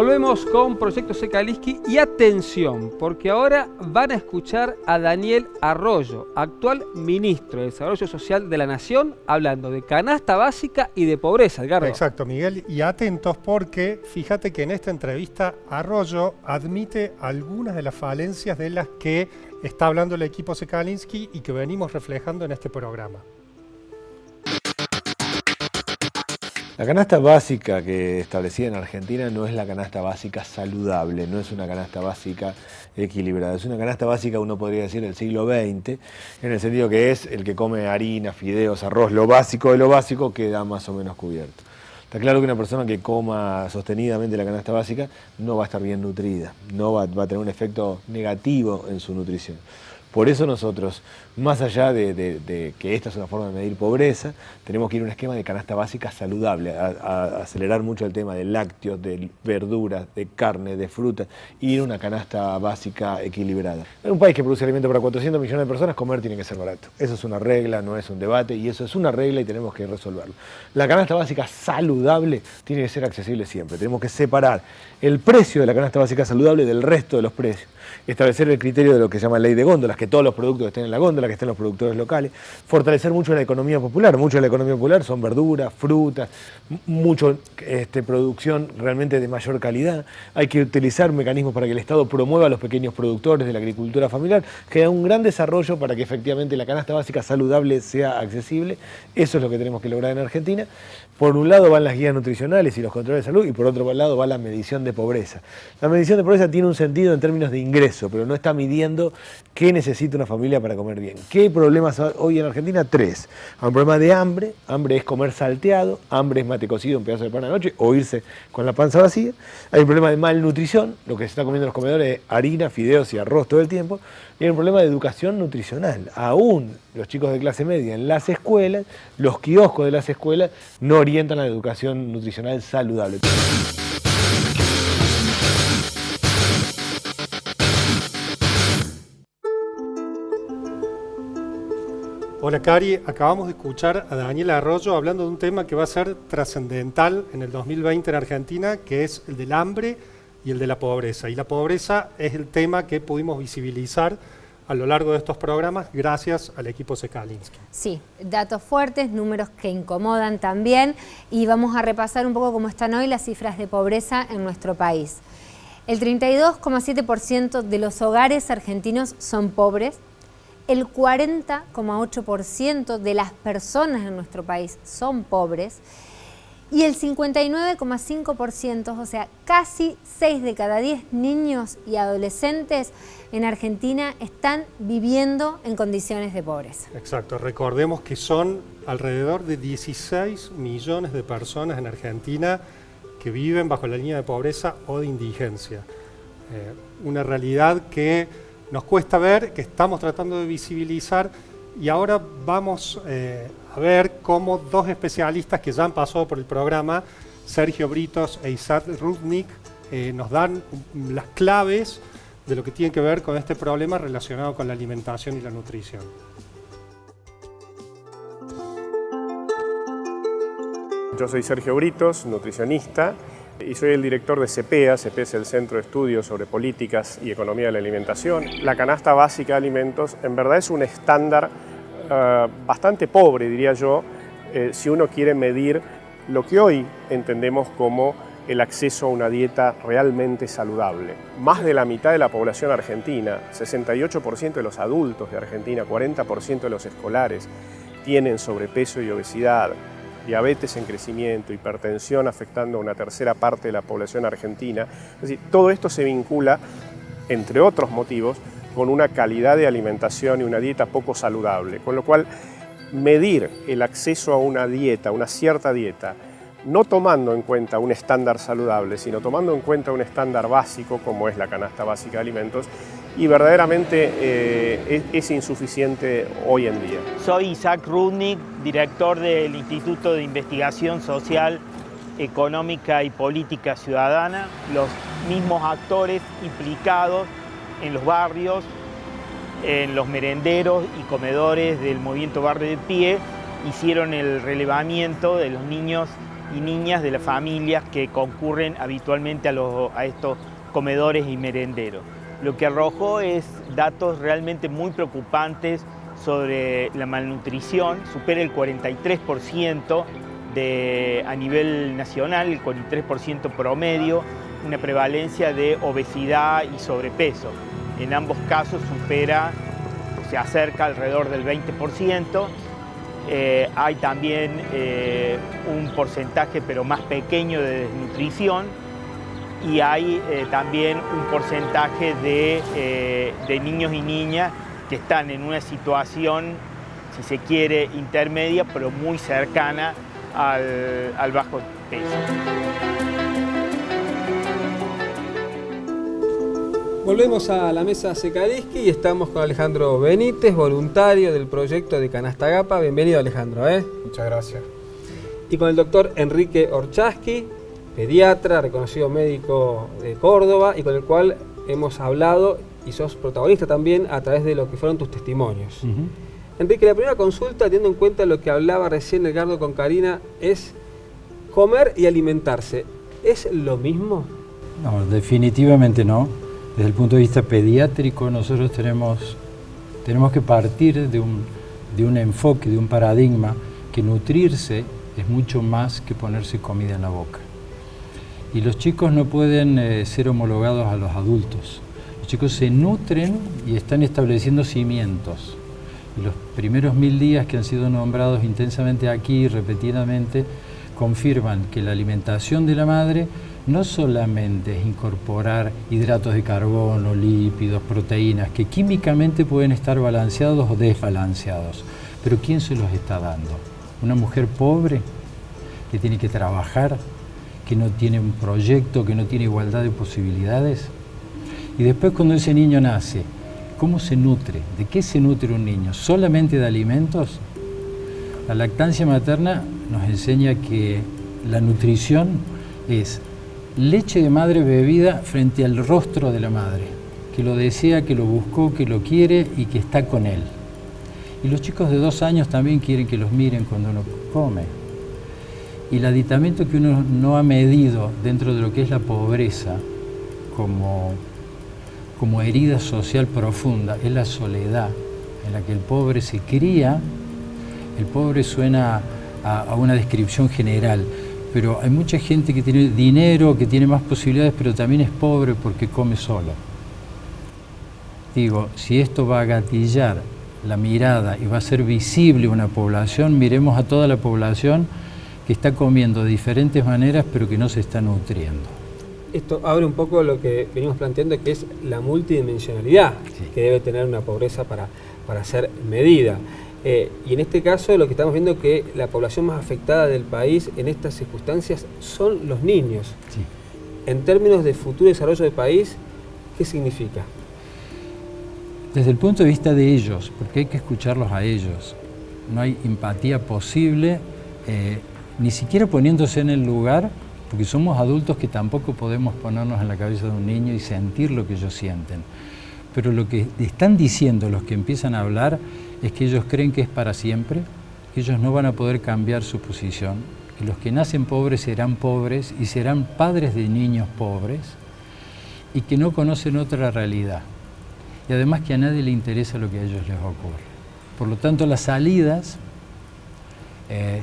Volvemos con Proyecto Sekalinski y atención, porque ahora van a escuchar a Daniel Arroyo, actual ministro de Desarrollo Social de la Nación, hablando de canasta básica y de pobreza, Edgardo. Exacto, Miguel, y atentos porque fíjate que en esta entrevista Arroyo admite algunas de las falencias de las que está hablando el equipo Sekalinski y que venimos reflejando en este programa. La canasta básica que establecida en Argentina no es la canasta básica saludable, no es una canasta básica equilibrada. Es una canasta básica, uno podría decir, del siglo XX, en el sentido que es el que come harina, fideos, arroz, lo básico de lo básico queda más o menos cubierto. Está claro que una persona que coma sostenidamente la canasta básica no va a estar bien nutrida, no va a tener un efecto negativo en su nutrición. Por eso nosotros, más allá de que esta es una forma de medir pobreza, tenemos que ir a un esquema de canasta básica saludable, a acelerar mucho el tema de lácteos, de verduras, de carne, de fruta, y ir a una canasta básica equilibrada. En un país que produce alimento para 400 millones de personas, comer tiene que ser barato. Eso es una regla, no es un debate, y eso es una regla y tenemos que resolverlo. La canasta básica saludable tiene que ser accesible siempre. Tenemos que separar el precio de la canasta básica saludable del resto de los precios. Establecer el criterio de lo que se llama ley de góndolas, que todos los productos estén en la góndola, que estén los productores locales, fortalecer mucho la economía popular. Mucho de la economía popular son verduras, frutas, mucho producción realmente de mayor calidad. Hay que utilizar mecanismos para que el Estado promueva a los pequeños productores de la agricultura familiar, que da un gran desarrollo para que efectivamente la canasta básica saludable sea accesible. Eso es lo que tenemos que lograr en Argentina. Por un lado van las guías nutricionales y los controles de salud, y por otro lado va la medición de pobreza. La medición de pobreza tiene un sentido en términos de ingreso, pero no está midiendo qué necesita una familia para comer bien. ¿Qué problemas hay hoy en Argentina? 3. Hay un problema de hambre. Hambre es comer salteado, hambre es mate cocido, un pedazo de pan a la noche, o irse con la panza vacía. Hay un problema de malnutrición, lo que se está comiendo en los comedores es harina, fideos y arroz todo el tiempo. Y hay un problema de educación nutricional. Aún los chicos de clase media en las escuelas, los kioscos de las escuelas no orientan a la educación nutricional saludable. Hola Cari, acabamos de escuchar a Daniel Arroyo hablando de un tema que va a ser trascendental en el 2020 en Argentina, que es el del hambre y el de la pobreza. Y la pobreza es el tema que pudimos visibilizar a lo largo de estos programas gracias al equipo Sekalinski. Sí, datos fuertes, números que incomodan también, y vamos a repasar un poco cómo están hoy las cifras de pobreza en nuestro país. El 32,7% de los hogares argentinos son pobres. El 40,8% de las personas en nuestro país son pobres y el 59,5%, o sea, casi 6 de cada 10 niños y adolescentes en Argentina están viviendo en condiciones de pobreza. Exacto, recordemos que son alrededor de 16 millones de personas en Argentina que viven bajo la línea de pobreza o de indigencia. Una realidad que nos cuesta ver, que estamos tratando de visibilizar, y ahora vamos a ver cómo dos especialistas que ya han pasado por el programa, Sergio Britos e Isaac Rudnick, nos dan las claves de lo que tiene que ver con este problema relacionado con la alimentación y la nutrición. Yo soy Sergio Britos, nutricionista, y soy el director de CEPEA. CEPEA es el Centro de Estudios sobre Políticas y Economía de la Alimentación. La canasta básica de alimentos en verdad es un estándar bastante pobre, diría yo, si uno quiere medir lo que hoy entendemos como el acceso a una dieta realmente saludable. Más de la mitad de la población argentina, 68% de los adultos de Argentina, 40% de los escolares, tienen sobrepeso y obesidad, diabetes en crecimiento, hipertensión afectando a una tercera parte de la población argentina. Es decir, todo esto se vincula, entre otros motivos, con una calidad de alimentación y una dieta poco saludable. Con lo cual, medir el acceso a una dieta, una cierta dieta, no tomando en cuenta un estándar saludable, sino tomando en cuenta un estándar básico, como es la canasta básica de alimentos, y verdaderamente es insuficiente hoy en día. Soy Isaac Rudnick, director del Instituto de Investigación Social, Económica y Política Ciudadana, los mismos actores implicados en los barrios, en los merenderos y comedores del movimiento Barrio de Pie, hicieron el relevamiento de los niños y niñas de las familias que concurren habitualmente a estos comedores y merenderos. Lo que arrojó es datos realmente muy preocupantes sobre la malnutrición, supera el 43% a nivel nacional, el 43% promedio, una prevalencia de obesidad y sobrepeso. En ambos casos se acerca alrededor del 20%. Hay también un porcentaje, pero más pequeño, de desnutrición, y hay también un porcentaje de niños y niñas que están en una situación, si se quiere, intermedia, pero muy cercana al bajo peso. Volvemos a la mesa Secaliski y estamos con Alejandro Benítez, voluntario del proyecto de Canasta Agapa. Bienvenido, Alejandro. Muchas gracias. Y con el doctor Enrique Orchaski, pediatra, reconocido médico de Córdoba, y con el cual hemos hablado y sos protagonista también a través de lo que fueron tus testimonios. Enrique, la primera consulta, teniendo en cuenta lo que hablaba recién Edgardo con Karina, es comer y alimentarse. ¿Es lo mismo? No, definitivamente no. Desde el punto de vista pediátrico, nosotros tenemos que partir de un enfoque, de un paradigma, que nutrirse es mucho más que ponerse comida en la boca. Y los chicos no pueden ser homologados a los adultos. Los chicos se nutren y están estableciendo cimientos. Y los primeros 1000 días que han sido nombrados intensamente aquí, repetidamente, confirman que la alimentación de la madre no solamente es incorporar hidratos de carbono, lípidos, proteínas, que químicamente pueden estar balanceados o desbalanceados, pero ¿quién se los está dando? ¿Una mujer pobre que tiene que trabajar, que no tiene un proyecto, que no tiene igualdad de posibilidades? Y después, cuando ese niño nace, ¿cómo se nutre? ¿De qué se nutre un niño? ¿Solamente de alimentos? La lactancia materna nos enseña que la nutrición es leche de madre bebida frente al rostro de la madre, que lo desea, que lo buscó, que lo quiere y que está con él. Y los chicos de 2 años también quieren que los miren cuando uno come. Y el aditamento que uno no ha medido dentro de lo que es la pobreza como herida social profunda es la soledad, en la que el pobre se cría. El pobre suena a una descripción general, pero hay mucha gente que tiene dinero, que tiene más posibilidades, pero también es pobre porque come solo. Digo, si esto va a gatillar la mirada y va a ser visible una población, miremos a toda la población que está comiendo de diferentes maneras, pero que no se está nutriendo. Esto abre un poco lo que venimos planteando, que es la multidimensionalidad que debe tener una pobreza para ser medida. Y en este caso lo que estamos viendo es que la población más afectada del país en estas circunstancias son los niños. Sí. En términos de futuro desarrollo del país, ¿qué significa? Desde el punto de vista de ellos, porque hay que escucharlos a ellos, no hay empatía posible, ni siquiera poniéndose en el lugar, porque somos adultos que tampoco podemos ponernos en la cabeza de un niño y sentir lo que ellos sienten. Pero lo que están diciendo los que empiezan a hablar es que ellos creen que es para siempre, que ellos no van a poder cambiar su posición, que los que nacen pobres serán pobres y serán padres de niños pobres y que no conocen otra realidad. Y además que a nadie le interesa lo que a ellos les ocurre. Por lo tanto, las salidas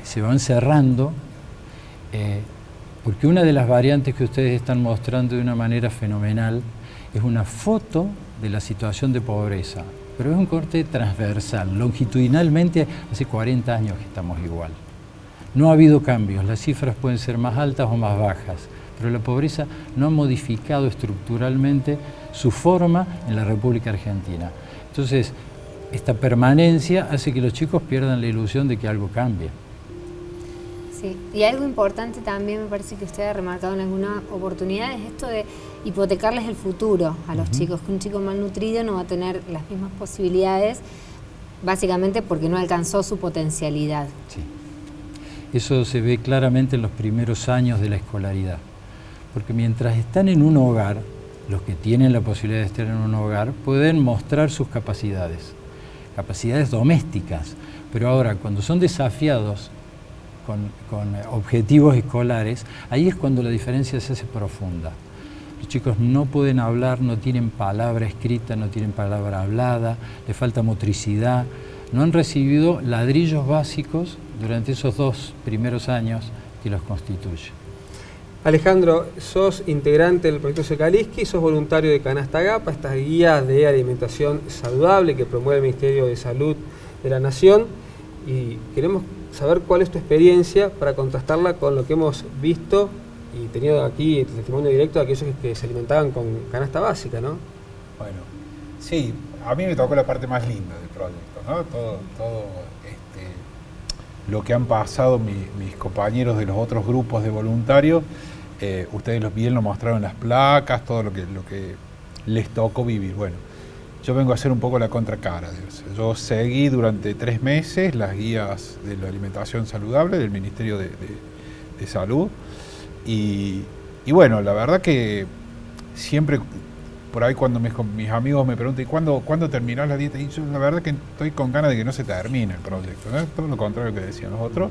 se van cerrando, porque una de las variantes que ustedes están mostrando de una manera fenomenal es una foto de la situación de pobreza, pero es un corte transversal, longitudinalmente hace 40 años que estamos igual. No ha habido cambios, las cifras pueden ser más altas o más bajas, pero la pobreza no ha modificado estructuralmente su forma en la República Argentina. Entonces, esta permanencia hace que los chicos pierdan la ilusión de que algo cambie. Sí, y algo importante también me parece que usted ha remarcado en alguna oportunidad es esto de hipotecarles el futuro a los chicos, que un chico malnutrido no va a tener las mismas posibilidades, básicamente porque no alcanzó su potencialidad. Sí. Eso se ve claramente en los primeros años de la escolaridad, porque mientras están en un hogar, los que tienen la posibilidad de estar en un hogar pueden mostrar sus capacidades domésticas, pero ahora cuando son desafiados objetivos escolares, ahí es cuando la diferencia se hace profunda. Los chicos no pueden hablar, no tienen palabra escrita, no tienen palabra hablada, les falta motricidad, no han recibido ladrillos básicos durante esos 2 primeros años que los constituyen. Alejandro, sos integrante del proyecto Secaliski, sos voluntario de Canasta Gapa, estas guías de alimentación saludable que promueve el Ministerio de Salud de la Nación, y queremos saber cuál es tu experiencia para contrastarla con lo que hemos visto y tenido aquí el testimonio directo de aquellos que se alimentaban con canasta básica, ¿no? Bueno, sí, a mí me tocó la parte más linda del proyecto, ¿no? Todo lo que han pasado mis compañeros de los otros grupos de voluntarios, ustedes bien lo mostraron en las placas, todo lo que les tocó vivir. Bueno, yo vengo a hacer un poco la contracara de eso. Yo seguí durante 3 meses las guías de la alimentación saludable del Ministerio de Salud y bueno, la verdad que siempre por ahí cuando mis amigos me preguntan ¿cuándo terminás la dieta? Y yo la verdad que estoy con ganas de que no se termine el proyecto, ¿no? Todo lo contrario que decían los otros.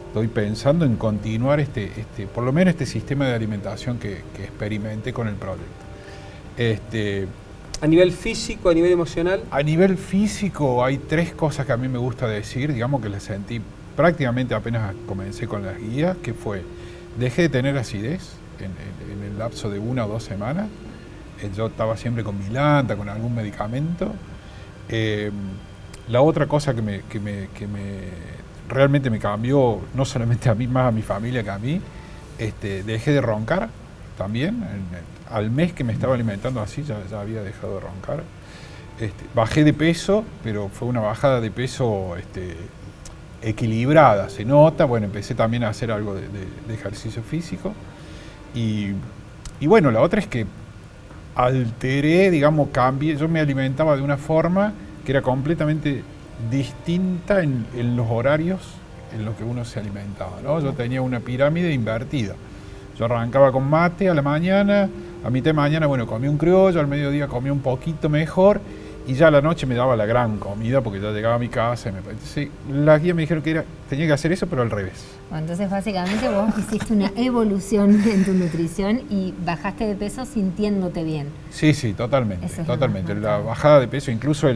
Estoy pensando en continuar por lo menos este sistema de alimentación que experimenté con el proyecto. ¿A nivel físico, a nivel emocional? A nivel físico hay 3 cosas que a mí me gusta decir, digamos que las sentí prácticamente apenas comencé con las guías, que fue, dejé de tener acidez en el lapso de 1 o 2 semanas. Yo estaba siempre con Milanta, con algún medicamento. La otra cosa que realmente me cambió, no solamente a mí, más a mi familia que a mí, dejé de roncar también. Al mes que me estaba alimentando así ya había dejado de roncar. Bajé de peso, pero fue una bajada de peso equilibrada, se nota. Bueno, empecé también a hacer algo de ejercicio físico. Y bueno, la otra es que alteré, digamos, cambié. Yo me alimentaba de una forma que era completamente distinta en los horarios en los que uno se alimentaba, ¿no? Yo tenía una pirámide invertida. Yo arrancaba con mate a la mañana, a mitad de mañana, bueno, comía un criollo, al mediodía comía un poquito mejor y ya a la noche me daba la gran comida porque ya llegaba a mi casa. Entonces, las guías me dijeron que tenía que hacer eso, pero al revés. Bueno, entonces básicamente vos hiciste una evolución en tu nutrición y bajaste de peso sintiéndote bien. Sí, totalmente, totalmente. La bajada de peso, incluso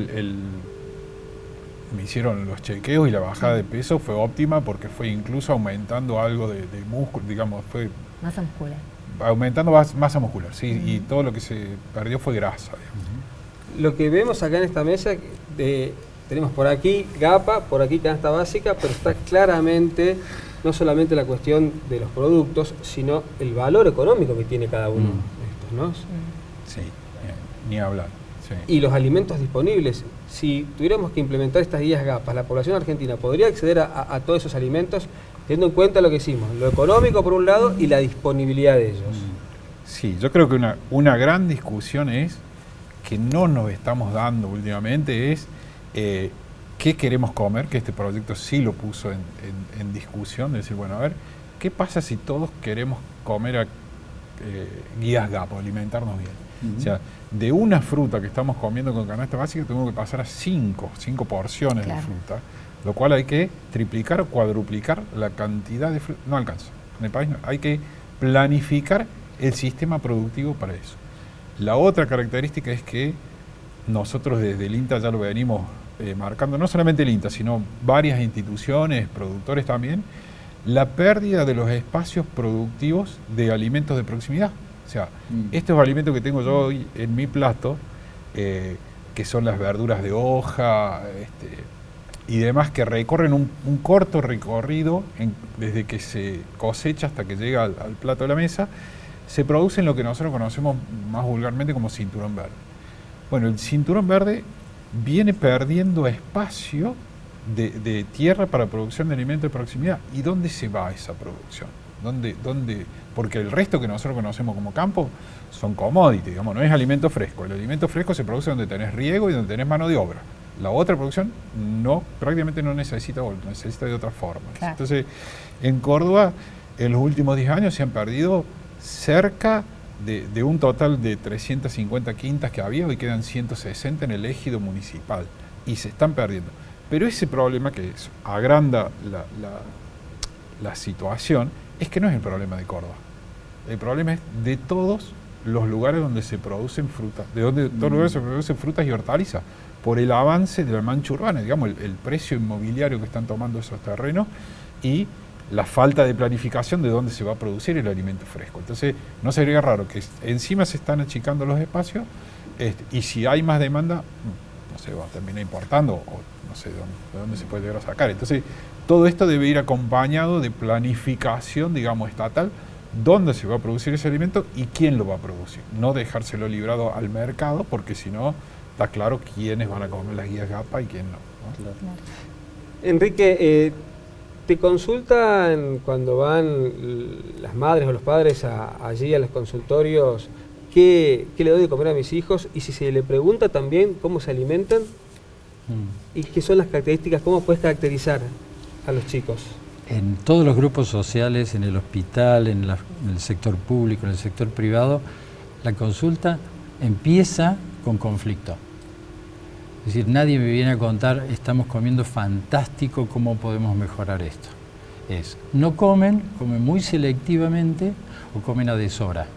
me hicieron los chequeos y la bajada de peso fue óptima porque fue incluso aumentando algo de músculo, digamos, fue... Masa muscular. Aumentando masa muscular, sí, y todo lo que se perdió fue grasa, digamos. Lo que vemos acá en esta mesa, tenemos por aquí GAPA, por aquí canasta básica, pero está claramente no solamente la cuestión de los productos, sino el valor económico que tiene cada uno de estos, ¿no? Sí, ni hablar. Sí. Y los alimentos disponibles. Si tuviéramos que implementar estas guías GAPA, la población argentina podría acceder a todos esos alimentos, teniendo en cuenta lo que hicimos, lo económico por un lado y la disponibilidad de ellos. Sí, yo creo que una gran discusión es que no nos estamos dando últimamente es qué queremos comer, que este proyecto sí lo puso en discusión, de decir, bueno, a ver, ¿qué pasa si todos queremos comer guías GAPA, alimentarnos bien? O sea, de una fruta que estamos comiendo con canasta básica tenemos que pasar a 5 porciones de fruta, lo cual hay que triplicar o cuadruplicar la cantidad de fruta. No alcanza. En el país no. Hay que planificar el sistema productivo para eso. La otra característica es que nosotros desde el INTA ya lo venimos marcando, no solamente el INTA, sino varias instituciones, productores también, la pérdida de los espacios productivos de alimentos de proximidad. O sea, estos alimentos que tengo yo hoy en mi plato, que son las verduras de hoja y demás, que recorren un corto recorrido desde que se cosecha hasta que llega al plato de la mesa, se producen lo que nosotros conocemos más vulgarmente como cinturón verde. Bueno, el cinturón verde viene perdiendo espacio de tierra para producción de alimentos de proximidad. ¿Y dónde se va esa producción? ¿Dónde? Porque el resto que nosotros conocemos como campo son commodities, digamos, no es alimento fresco. El alimento fresco se produce donde tenés riego y donde tenés mano de obra. La otra producción prácticamente no necesita de otra forma. Claro. Entonces, en Córdoba, en los últimos 10 años se han perdido cerca de un total de 350 quintas que había, hoy quedan 160 en el ejido municipal y se están perdiendo. Pero ese problema que agranda la situación es que no es el problema de Córdoba. El problema es de todos los lugares donde se producen frutas, todos los lugares se producen frutas y hortalizas, por el avance de la mancha urbana, digamos, el precio inmobiliario que están tomando esos terrenos y la falta de planificación de dónde se va a producir el alimento fresco. Entonces, no sería raro que encima se están achicando los espacios y si hay más demanda, no sé, va a terminar importando o no sé de dónde se puede llegar a sacar. Entonces, todo esto debe ir acompañado de planificación, digamos, estatal, dónde se va a producir ese alimento y quién lo va a producir. No dejárselo librado al mercado, porque si no, está claro quiénes van a comer las guías GAPA y quién no. Claro. Enrique, ¿te consultan cuando van las madres o los padres allí a los consultorios qué le doy de comer a mis hijos? Y si se le pregunta también cómo se alimentan y qué son las características, cómo puedes caracterizar a los chicos. En todos los grupos sociales, en el hospital, en el sector público, en el sector privado, la consulta empieza con conflicto. Es decir, nadie me viene a contar, estamos comiendo fantástico, ¿cómo podemos mejorar esto? No comen muy selectivamente o comen a deshora.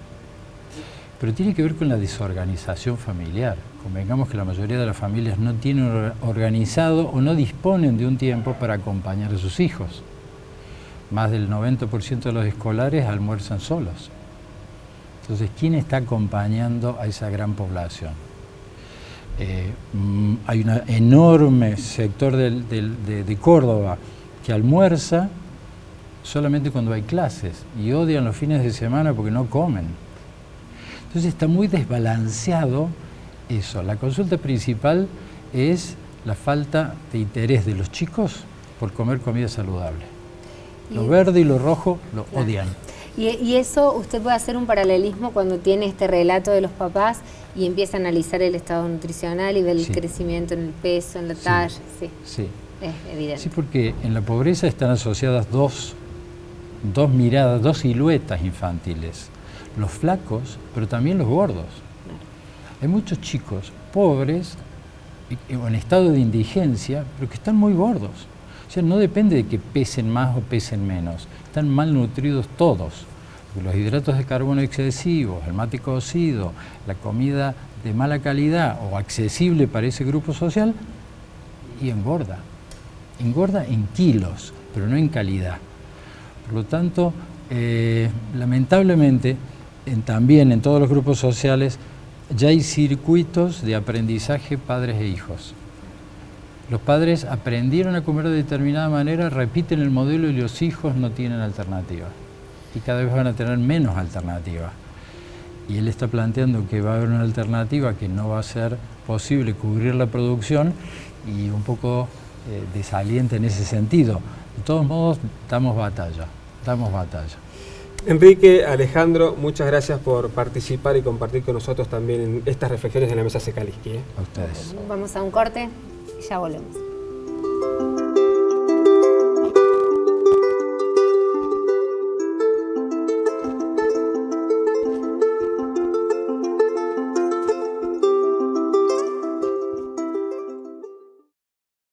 Pero tiene que ver con la desorganización familiar. Convengamos que la mayoría de las familias no tienen organizado o no disponen de un tiempo para acompañar a sus hijos. Más del 90% de los escolares almuerzan solos. Entonces, ¿quién está acompañando a esa gran población? Hay un enorme sector de Córdoba que almuerza solamente cuando hay clases y odian los fines de semana porque no comen. Entonces está muy desbalanceado eso. La consulta principal es la falta de interés de los chicos por comer comida saludable. Lo verde y lo rojo lo odian. Y eso usted puede hacer un paralelismo cuando tiene este relato de los papás y empieza a analizar el estado nutricional y ve el crecimiento en el peso, en la talla. Sí. Es evidente. Sí, porque en la pobreza están asociadas dos miradas, dos siluetas infantiles. Los flacos, pero también los gordos. Hay muchos chicos pobres o en estado de indigencia, pero que están muy gordos. O sea, no depende de que pesen más o pesen menos. Están malnutridos todos. Los hidratos de carbono excesivos, el mate cocido, la comida de mala calidad o accesible para ese grupo social, y engorda. Engorda en kilos, pero no en calidad. Por lo tanto, lamentablemente, también en todos los grupos sociales, ya hay circuitos de aprendizaje padres e hijos. Los padres aprendieron a comer de determinada manera, repiten el modelo y los hijos no tienen alternativa. Y cada vez van a tener menos alternativa. Y él está planteando que va a haber una alternativa que no va a ser posible cubrir la producción y un poco desalienta en ese sentido. De todos modos, damos batalla. Enrique, Alejandro, muchas gracias por participar y compartir con nosotros también en estas reflexiones en la Mesa Secaliski. A ustedes. Vamos a un corte y ya volvemos.